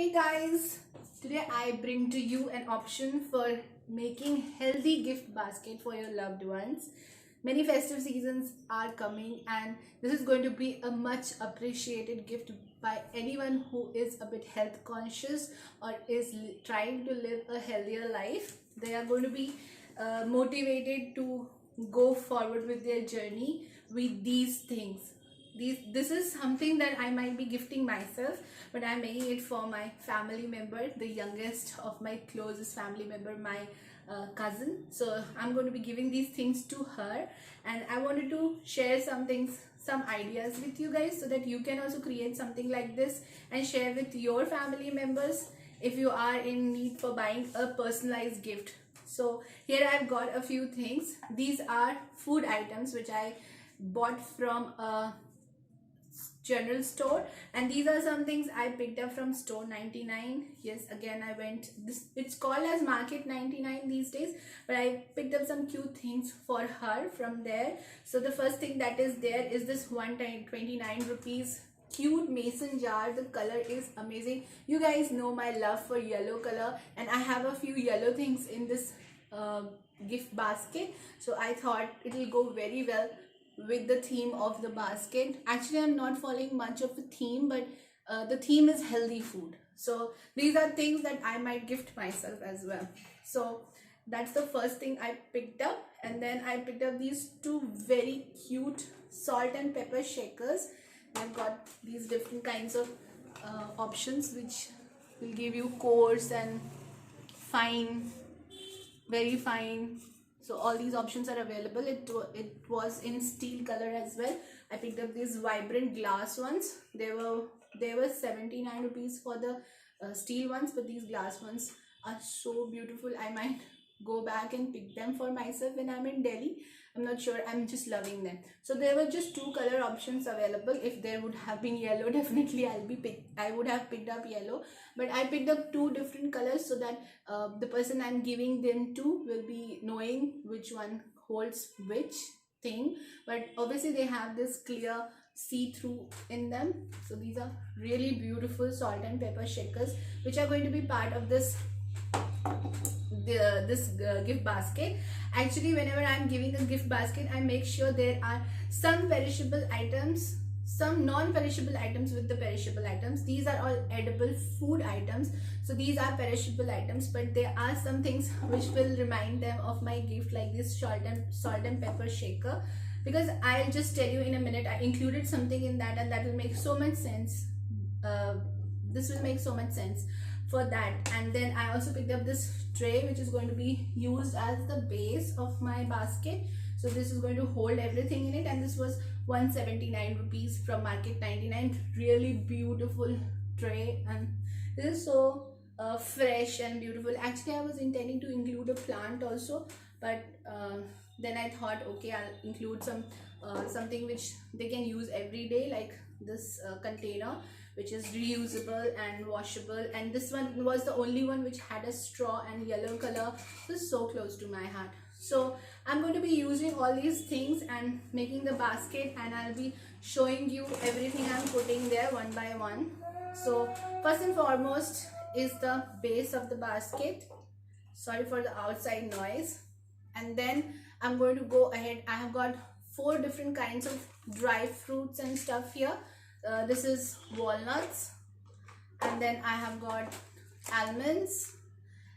Hey guys, today I bring to you an option for making healthy gift basket for your loved ones. Many festive seasons are coming and this is going to be a much appreciated gift by anyone who is a bit health conscious or is trying to live a healthier life. They are going to be motivated to go forward with their journey with these things. This is something that I might be gifting myself, but I'm making it for my family member, the youngest of my closest family member, my cousin. So I'm going to be giving these things to her, and I wanted to share some things, some ideas with you guys so that you can also create something like this and share with your family members if you are in need for buying a personalized gift. So here I've got a few things. These are food items which I bought from a general store, and these are some things I picked up from store 99. Yes, again I went this, it's called as market 99 these days, but I picked up some cute things for her from there. So the first thing that is there is this 129 rupees cute mason jar. The color is amazing. You guys know my love for yellow color, and I have a few yellow things in this gift basket, so I thought it will go very well with the theme of the basket. Actually, I'm not following much of a theme, but the theme is healthy food. So these are things that I might gift myself as well. So that's the first thing I picked up, and then I picked up these two very cute salt and pepper shakers. I've got these different kinds of options which will give you coarse and fine, very fine. So all these options are available. It was in steel color as well. I picked up these vibrant glass ones. They were 79 rupees for the steel ones, but these glass ones are so beautiful. I might go back and pick them for myself when I'm in Delhi. I'm not sure, I'm just loving them. So there were just two color options available. If there would have been yellow, definitely I would have picked up yellow, but I picked up two different colors so that the person I'm giving them to will be knowing which one holds which thing. But obviously they have this clear see-through in them. So these are really beautiful salt and pepper shakers which are going to be part of this gift basket. Actually, whenever I'm giving a gift basket, I make sure there are some perishable items, some non-perishable items with the perishable items. These are all edible food items, so these are perishable items, but there are some things which will remind them of my gift, like this salt and pepper shaker, because I'll just tell you in a minute. I included something in that, and that will make so much sense. This will make so much sense for that. And then I also picked up this tray which is going to be used as the base of my basket. So this is going to hold everything in it, and this was 179 rupees from market 99. Really beautiful tray, and this is so fresh and beautiful. Actually, I was intending to include a plant also, but then I thought, okay, I'll include something which they can use every day, like this container which is reusable and washable. And this one was the only one which had a straw and yellow color. This is so close to my heart. So I'm going to be using all these things and making the basket, and I'll be showing you everything I'm putting there one by one. So first and foremost is the base of the basket. Sorry for the outside noise. And then I'm going to go ahead. I have got 4 different kinds of dry fruits and stuff here. This is walnuts, and then I have got almonds,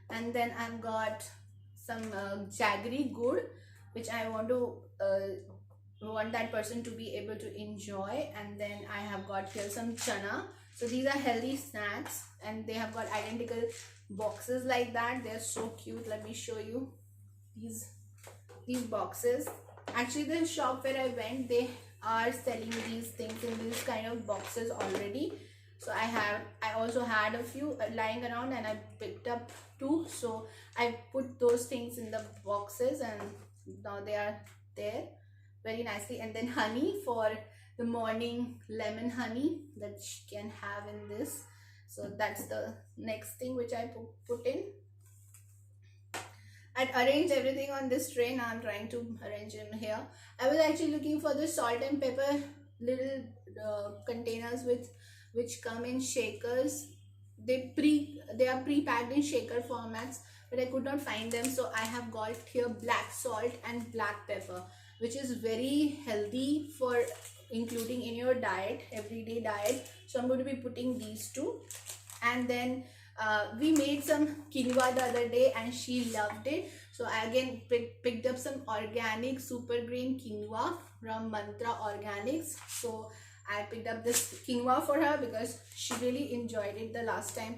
and then I've got some jaggery gur, which I want that person to be able to enjoy. And then I have got here some chana. So these are healthy snacks, and they have got identical boxes like that. They're so cute. Let me show you these boxes. Actually, the shop where I went, they are selling these things in these kind of boxes already. So I also had a few lying around, and I picked up 2. So I put those things in the boxes, and now they are there very nicely. And then honey for the morning, lemon honey that you can have in this. So that's the next thing which I put in. I'd arranged everything on this tray. Now I'm trying to arrange them here. I was actually looking for the salt and pepper little containers which come in shakers. they are pre-packed in shaker formats, but I could not find them, so I have got here black salt and black pepper, which is very healthy for including in your diet, everyday diet. So I'm going to be putting these two. And then we made some quinoa the other day and she loved it, so I again picked up some organic super grain quinoa from Mantra Organics. So I picked up this quinoa for her because she really enjoyed it the last time.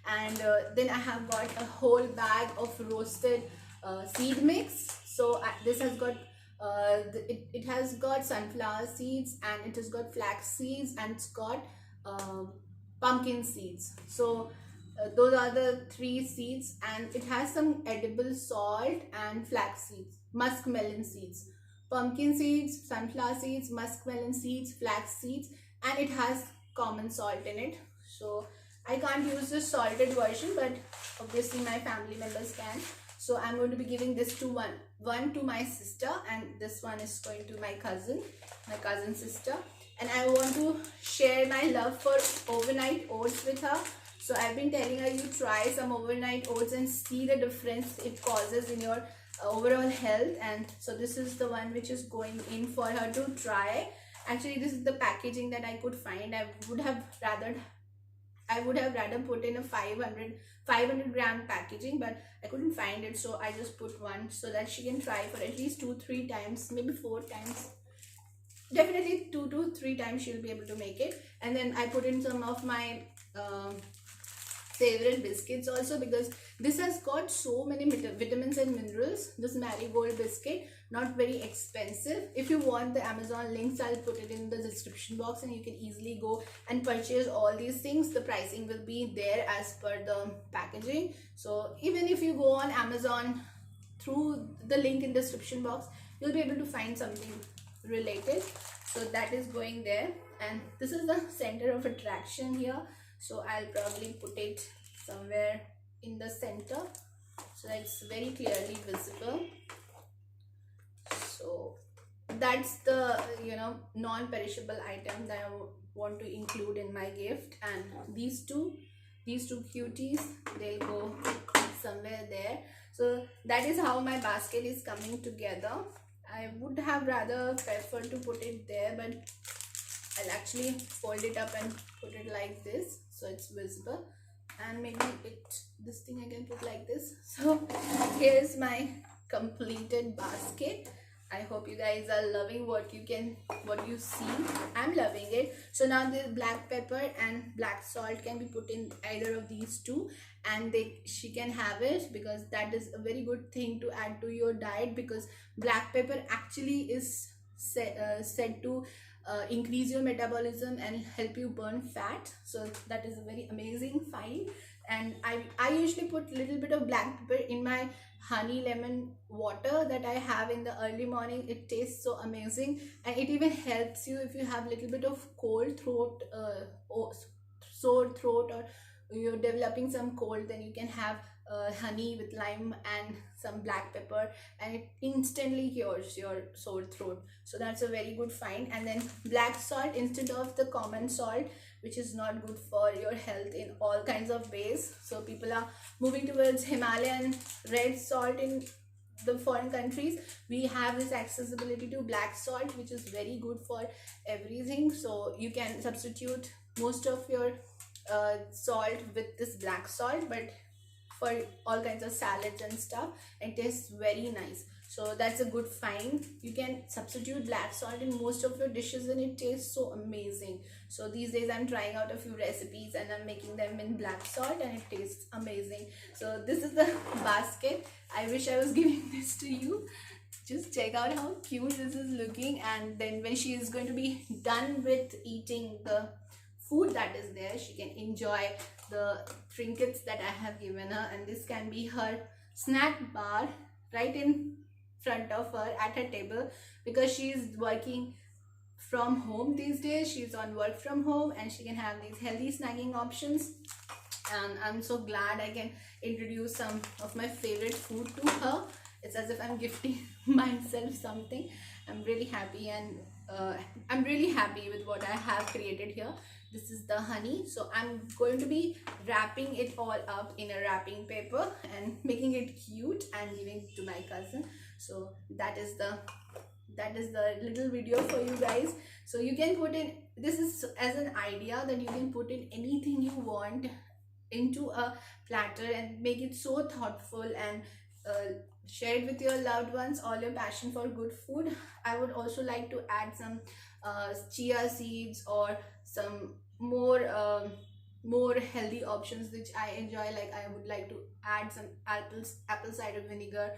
And then I have got a whole bag of roasted seed mix. So this has got it has got sunflower seeds, and it has got flax seeds, and it's got pumpkin seeds. So those are the three seeds, and it has some edible salt and flax seeds, muskmelon seeds, pumpkin seeds, sunflower seeds, muskmelon seeds, flax seeds, and it has common salt in it. So I can't use the salted version, but obviously my family members can. So I'm going to be giving this to one to my sister, and this one is going to my cousin sister. And I want to share my love for overnight oats with her. So I've been telling her, you try some overnight oats and see the difference it causes in your overall health. And so this is the one which is going in for her to try. Actually, this is the packaging that I could find. I would have rather put in a 500 gram packaging, but I couldn't find it, so I just put one so that she can try for at least 2-3 times, maybe 4 times. Definitely 2 to 3 times she'll be able to make it. And then I put in some of my favorite biscuits also, because this has got so many vitamins and minerals. This Marigold biscuit, not very expensive. If you want the Amazon links, I'll put it in the description box, and you can easily go and purchase all these things. The pricing will be there as per the packaging. So even if you go on Amazon through the link in description box, you'll be able to find something related. So that is going there, and this is the center of attraction here. So I'll probably put it somewhere in the center so that it's very clearly visible. So that's the non-perishable item that I want to include in my gift. And these two cuties, they'll go somewhere there. So that is how my basket is coming together. I would have rather preferred to put it there, but I'll actually fold it up and put it like this so it's visible. And maybe this thing I can put like this. So here's my completed basket. I hope you guys are loving what you see. I'm loving it. So now the black pepper and black salt can be put in either of these two, and she can have it, because that is a very good thing to add to your diet, because black pepper actually is said to increase your metabolism and help you burn fat. So that is a very amazing find. And I usually put a little bit of black pepper in my honey lemon water that I have in the early morning. It tastes so amazing, and it even helps you if you have a little bit of cold throat, or sore throat, or you're developing some cold. Then you can have honey with lime and some black pepper, and it instantly cures your sore throat. So that's a very good find. And then black salt instead of the common salt, which is not good for your health in all kinds of ways. So people are moving towards Himalayan red salt in the foreign countries. We have this accessibility to black salt, which is very good for everything. So you can substitute most of your salt with this black salt, but for all kinds of salads and stuff, it tastes very nice. So that's a good find. You can substitute black salt in most of your dishes and it tastes so amazing. So these days I'm trying out a few recipes and I'm making them in black salt, and it tastes amazing. So this is the basket. I wish I was giving this to you. Just check out how cute this is looking. And then when she is going to be done with eating the food that is there, she can enjoy the trinkets that I have given her. And this can be her snack bar right in front of her at her table, because she is working from home these days. She's on work from home, and she can have these healthy snacking options. And I'm so glad I can introduce some of my favorite food to her. It's as if I'm gifting myself something. I'm really happy, and I'm really happy with what I have created here. This is the honey. So I'm going to be wrapping it all up in a wrapping paper and making it cute and giving it to my cousin. So that is the little video for you guys. So you can put in, this is as an idea that you can put in anything you want into a platter and make it so thoughtful, and share it with your loved ones, all your passion for good food. I would also like to add some chia seeds or some more healthy options which I enjoy. Like I would like to add some apple cider vinegar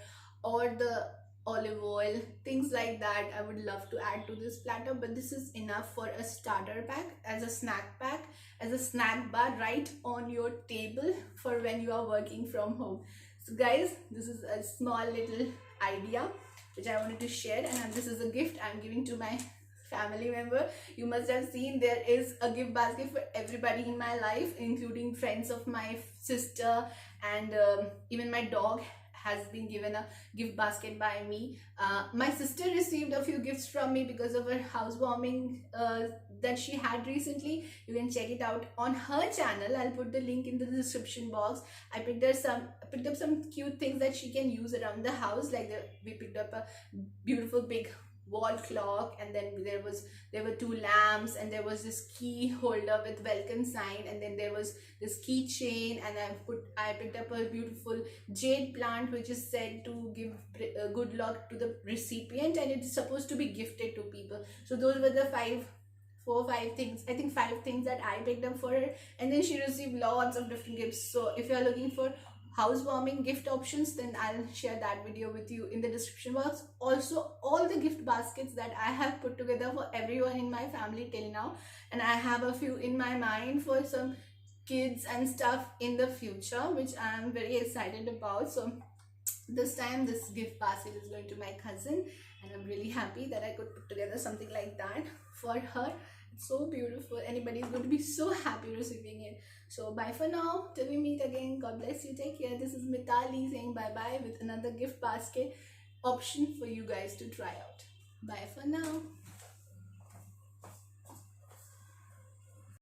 or the olive oil, things like that. I would love to add to this platter, but this is enough for a starter pack, as a snack pack, as a snack bar right on your table for when you are working from home. So guys, this is a small little idea which I wanted to share, and this is a gift I'm giving to my family member. You must have seen there is a gift basket for everybody in my life, including friends of my sister, and even my dog has been given a gift basket by me. My sister received a few gifts from me because of her housewarming that she had recently. You can check it out on her channel. I'll put the link in the description box. I picked up some cute things that she can use around the house. Like we picked up a beautiful big wall clock, and then there were two lamps, and there was this key holder with welcome sign, and then there was this keychain, and I picked up a beautiful jade plant which is said to give good luck to the recipient, and it's supposed to be gifted to people. So those were the 5 things, I think 5 things that I picked up for her, and then she received lots of different gifts. So if you are looking for housewarming gift options, then I'll share that video with you in the description box. Also, all the gift baskets that I have put together for everyone in my family till now, and I have a few in my mind for some kids and stuff in the future, which I'm very excited about. So this time this gift basket is going to my cousin, and I'm really happy that I could put together something like that for her. It's so beautiful. Anybody is going to be so happy receiving it. So bye for now, till we meet again. God bless you, take care. This is Mitali saying bye bye with another gift basket option for you guys to try out. Bye for now.